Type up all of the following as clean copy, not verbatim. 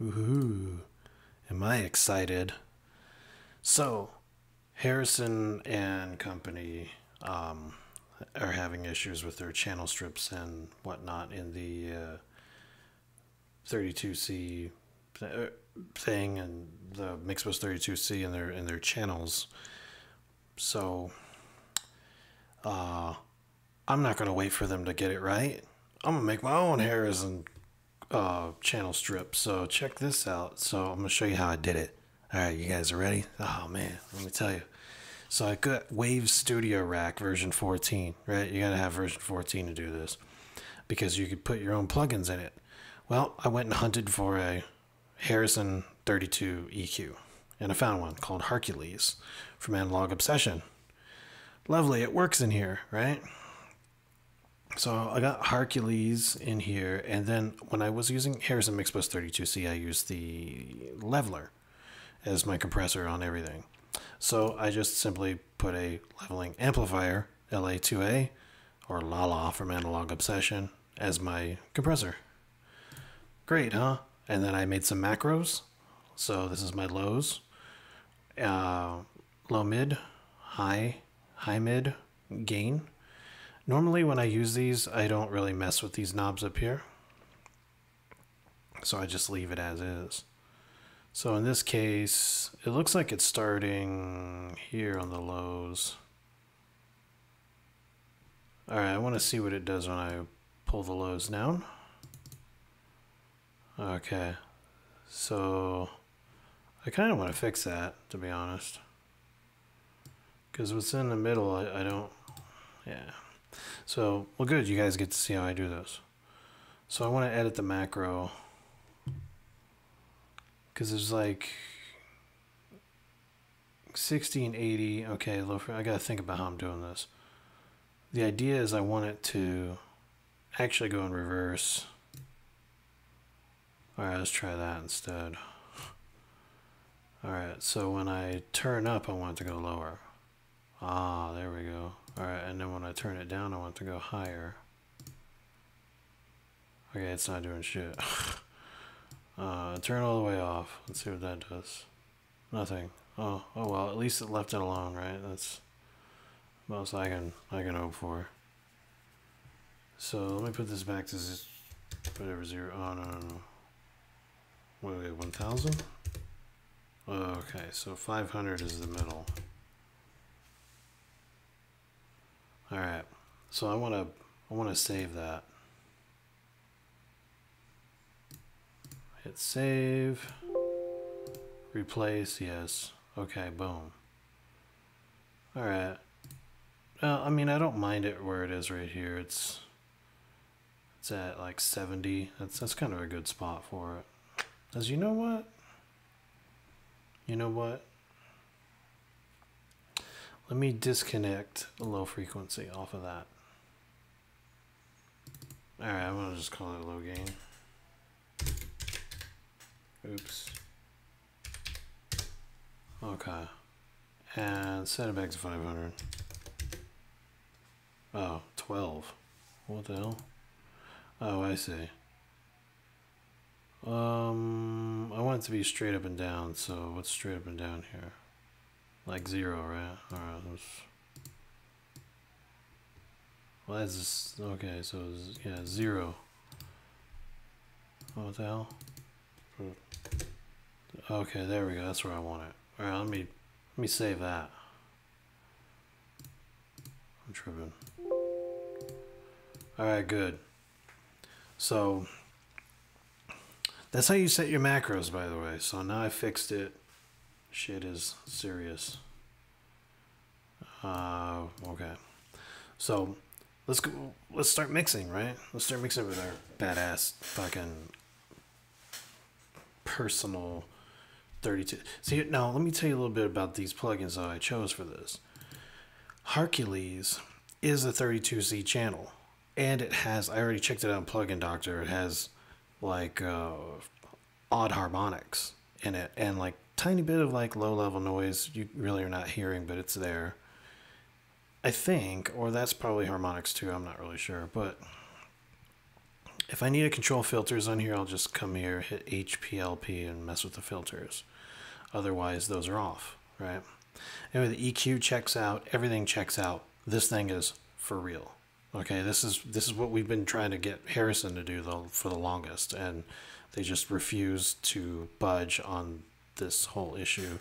Woohoo! Am I excited? So, Harrison and company are having issues with their channel strips and whatnot in the 32C thing and the Mixbus 32C in their channels. So, I'm not gonna wait for them to get it right. I'm gonna make my own Harrison channel strip. So check this out. So I'm gonna show you how I did it. All right, you guys are ready? Oh man, let me tell you. So I got Wave Studio Rack version 14, right? You gotta have version 14 to do this because you could put your own plugins in it. Well, I went and hunted for a Harrison 32 EQ, and I found one called Harqules from Analog Obsession. Lovely, it works in here, right? So I got Harqules in here, and then when I was using Harrison Mixbus 32C, I used the leveler as my compressor on everything. So I just simply put a leveling amplifier, LA2A, or LALA from Analog Obsession, as my compressor. Great, huh? And then I made some macros. So this is my lows. Low mid, high mid, gain. Normally when I use these, I don't really mess with these knobs up here. So I just leave it as is. So in this case, it looks like it's starting here on the lows. All right, I want to see what it does when I pull the lows down. Okay, so I kind of want to fix that, to be honest. Because what's in the middle, I don't, yeah. So, well good, you guys get to see how I do this. So I want to edit the macro. Because there's like 1680. Okay, I got to think about how I'm doing this. The idea is I want it to actually go in reverse. Alright, let's try that instead. Alright, so when I turn up, I want it to go lower. Ah, there we go. Alright, and then when I turn it down, I want it to go higher. Okay, it's not doing shit. Turn all the way off. Let's see what that does. Nothing. Oh well, at least it left it alone, right? That's the most I can hope for. So let me put this back to whatever zero. Oh no. Wait, 1000? Okay, so 500 is the middle. All right, so I want to save that. Hit save. Replace, yes. Okay, boom. All right. I mean, I don't mind it where it is right here. It's at like 70. That's kind of a good spot for it. As you know what? You know what? Let me disconnect the low frequency off of that. All right, I'm gonna just call it low gain. Oops. Okay. And set it back to 500. Oh, 12. What the hell? Oh, I see. I want it to be straight up and down, so what's straight up and down here? Like 0, right? Alright, well, that's just, okay, so yeah, 0. Oh, what the hell? Okay, there we go. That's where I want it. Alright, let me save that. I'm tripping. Alright, good. So that's how you set your macros, by the way. So now I fixed it. Shit is serious. Okay. So let's start mixing, right? Let's start mixing with our badass fucking personal 32. See, now let me tell you a little bit about these plugins that I chose for this. Harqules is a 32C channel, and it has, I already checked it out in Plugin Doctor, it has like odd harmonics in it, and like tiny bit of like low level noise you really are not hearing, but it's there, I think, or that's probably harmonics too, I'm not really sure, but If I need to control filters on here, I'll just come here, hit HPLP, and mess with the filters. Otherwise, those are off, right? Anyway, the EQ checks out. Everything checks out. This thing is for real. Okay, this is what we've been trying to get Harrison to do though for the longest, and they just refuse to budge on this whole issue,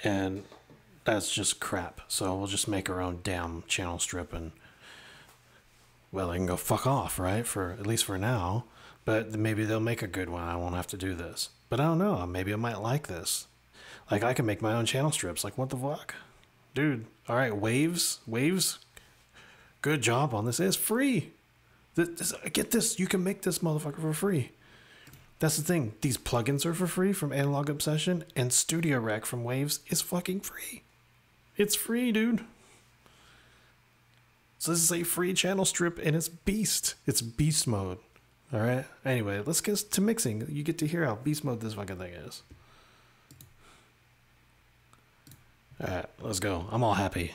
and that's just crap. So we'll just make our own damn channel strip, and well, they can go fuck off, right? For at least for now. But maybe they'll make a good one. I won't have to do this. But I don't know. Maybe I might like this. Like I can make my own channel strips. Like what the fuck, dude? All right, waves. Good job on this. It's free. Get this. You can make this motherfucker for free. That's the thing. These plugins are for free from Analog Obsession, and Studio Rack from Waves is fucking free. It's free, dude. So this is a free channel strip, and it's beast. It's beast mode. All right. Anyway, let's get to mixing. You get to hear how beast mode this fucking thing is. All right, let's go. I'm all happy.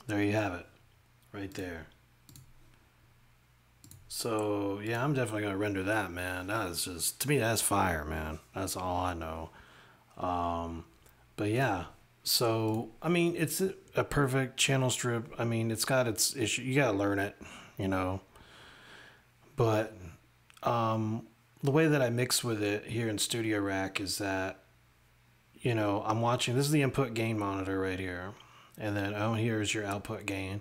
there you have it, right there. So yeah, I'm definitely gonna render that, man. That is just, to me, that's fire, man. That's all I know. But yeah, so I mean, it's a perfect channel strip. I mean, it's got its issue. You gotta learn it, you know. But the way that I mix with it here in Studio Rack is that, you know, I'm watching. This is the input gain monitor right here, and then oh, here's your output gain.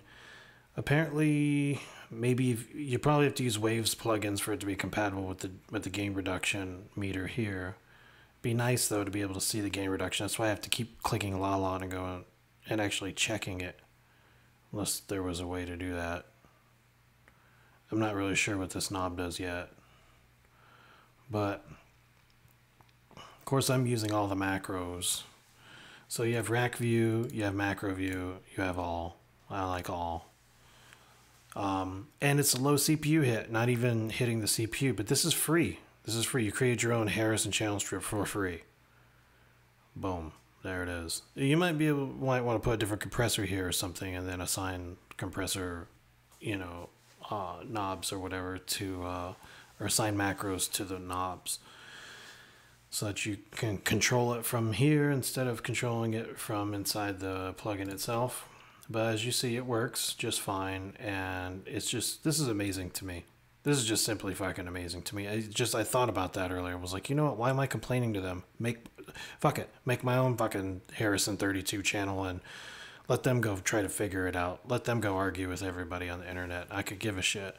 Apparently, maybe you probably have to use Waves plugins for it to be compatible with the gain reduction meter here. Be nice though to be able to see the gain reduction. That's why I have to keep clicking LALA and going and actually checking it, unless there was a way to do that. I'm not really sure what this knob does yet, but of course I'm using all the macros. So you have rack view, you have macro view, you have all. I like all. And it's a low CPU hit, not even hitting the CPU, but this is free. This is free. You create your own Harrison channel strip for free. Boom. There it is. You might might want to put a different compressor here or something, and then assign compressor, you know, knobs or whatever to, or assign macros to the knobs, so that you can control it from here instead of controlling it from inside the plugin itself. But as you see, it works just fine, and it's just, this is amazing to me. This is just simply fucking amazing to me. I thought about that earlier. I was like, you know what? Why am I complaining to them? Fuck it. Make my own fucking Harrison 32 channel and let them go try to figure it out. Let them go argue with everybody on the internet. I could give a shit.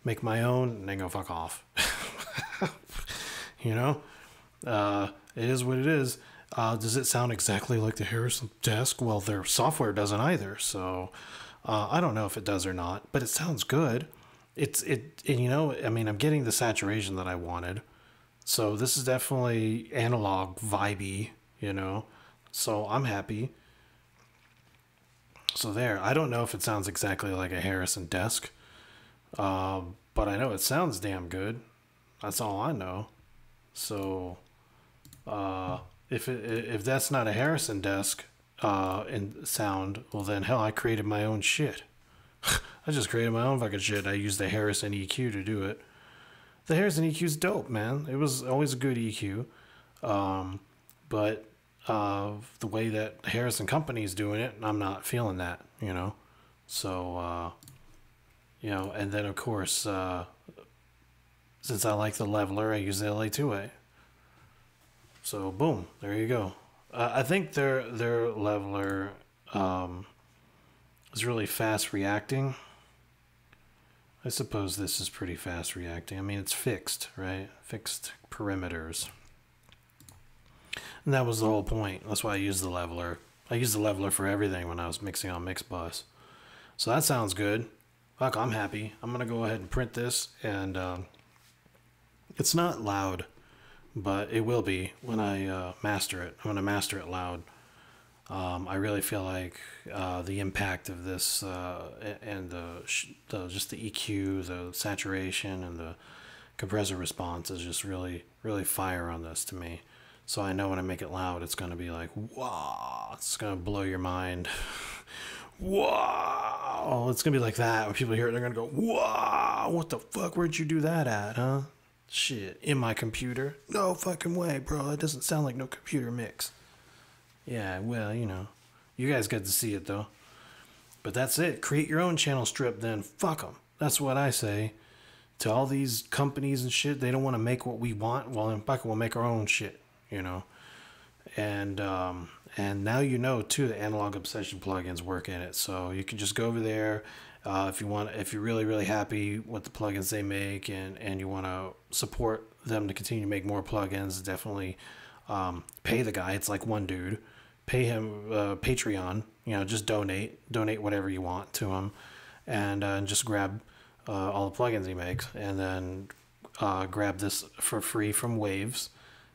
Make my own and then go fuck off. You know? It is what it is. Does it sound exactly like the Harrison desk? Well, their software doesn't either. So I don't know if it does or not, but it sounds good. And you know, I mean, I'm getting the saturation that I wanted. So this is definitely analog vibey, you know. So I'm happy. So there, I don't know if it sounds exactly like a Harrison desk, but I know it sounds damn good. That's all I know. So if that's not a Harrison desk in sound, well then hell, I created my own shit. I just created my own fucking shit. I used the Harrison EQ to do it. The Harrison EQ's dope, man. It was always a good EQ. But the way that the Harrison company's doing it, I'm not feeling that, you know. So, you know, and then of course, since I like the leveler, I use the LA2A. So boom, there you go. I think their leveler is really fast reacting. I suppose this is pretty fast reacting. I mean, it's fixed, right? Fixed parameters. And that was the whole point. That's why I used the leveler. I used the leveler for everything when I was mixing on Mixbus. So that sounds good. Fuck, I'm happy. I'm going to go ahead and print this. And it's not loud, but it will be when I master it. I'm going to master it loud. I really feel like the impact of this and just the EQ, the saturation, and the compressor response is just really, really fire on this to me. So I know when I make it loud, it's going to be like, wow, it's going to blow your mind. Wow, it's going to be like that. When people hear it, they're going to go, wow, what the fuck, where'd you do that at, huh? Shit, in my computer? No fucking way, bro. It doesn't sound like no computer mix. Yeah, well, you know, you guys get to see it though. But that's it. Create your own channel strip then. Fuck them. That's what I say to all these companies and shit. They don't want to make what we want. Well, then fuck it, we'll make our own shit, you know. And now you know too, the Analog Obsession plugins work in it. So you can just go over there if you want. If you're really, really happy with the plugins they make, and you want to support them to continue to make more plugins, definitely pay the guy. It's like one dude. Pay him Patreon, you know, just donate whatever you want to him, and just grab all the plugins he makes, and then grab this for free from Waves,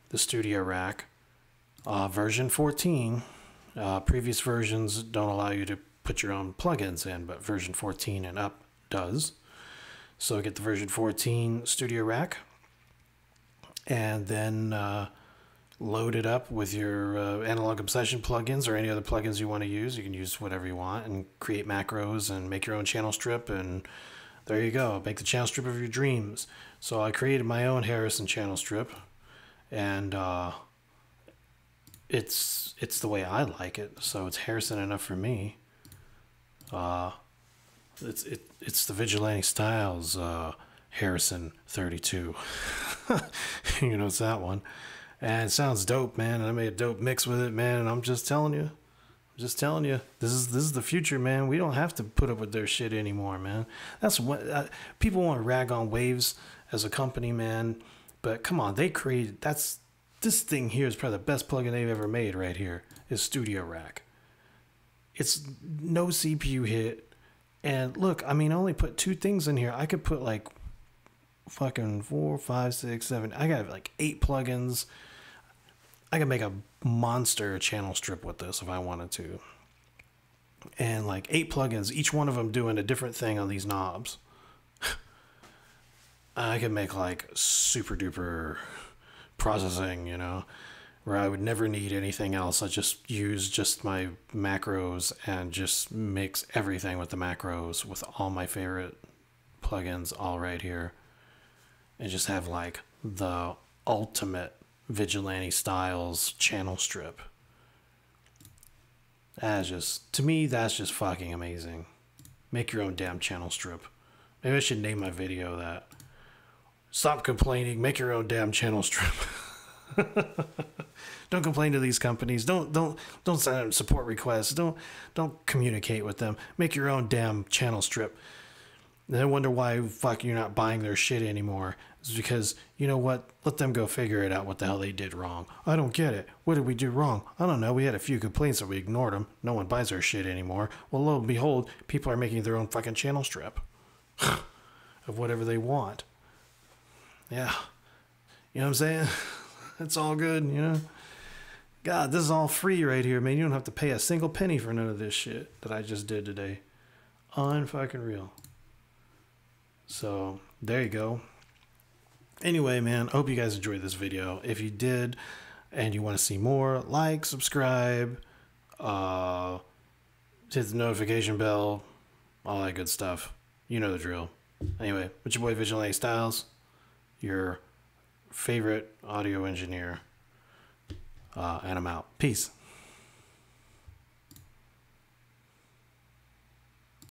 the Studio Rack version 14. Previous versions don't allow you to put your own plugins in, but version 14 and up does. So get the version 14 Studio Rack, and then load it up with your analog obsession plugins or any other plugins you want to use. You can use whatever you want and create macros and make your own channel strip, and there you go. Make the channel strip of your dreams. So I created my own Harrison channel strip, and it's the way I like it. So it's Harrison enough for me. It's the Vigilante Styles Harrison 32. You know, it's that one. And it sounds dope, man. And I made a dope mix with it, man. And I'm just telling you. This is the future, man. We don't have to put up with their shit anymore, man. That's what people want to rag on Waves as a company, man. But come on, they created this thing here is probably the best plugin they've ever made right here. Is Studio Rack. It's no CPU hit. And look, I mean, I only put 2 things in here. I could put like fucking 4, 5, 6, 7. I got like 8 plugins. I could make a monster channel strip with this if I wanted to. And like 8 plugins, each one of them doing a different thing on these knobs. I could make like super duper processing, you know, where I would never need anything else. I just use just my macros and just mix everything with the macros with all my favorite plugins all right here. And just have like the ultimate Vigilante Styles channel strip. That's just, to me, that's just fucking amazing. Make your own damn channel strip. Maybe I should name my video that. Stop complaining, make your own damn channel strip. Don't complain to these companies. Don't send them support requests. Don't communicate with them. Make your own damn channel strip. And I wonder why fuck you're not buying their shit anymore. It's because, you know what? Let them go figure it out what the hell they did wrong. I don't get it. What did we do wrong? I don't know. We had a few complaints so we ignored them. No one buys our shit anymore. Well, lo and behold, people are making their own fucking channel strip of whatever they want. Yeah. You know what I'm saying? It's all good, you know? God, this is all free right here, man. You don't have to pay a single penny for none of this shit that I just did today. Unfucking real. So, there you go. Anyway, man, I hope you guys enjoyed this video. If you did and you want to see more, like, subscribe, hit the notification bell, all that good stuff. You know the drill. Anyway, it's your boy Vigilante Styles, your favorite audio engineer, and I'm out. Peace.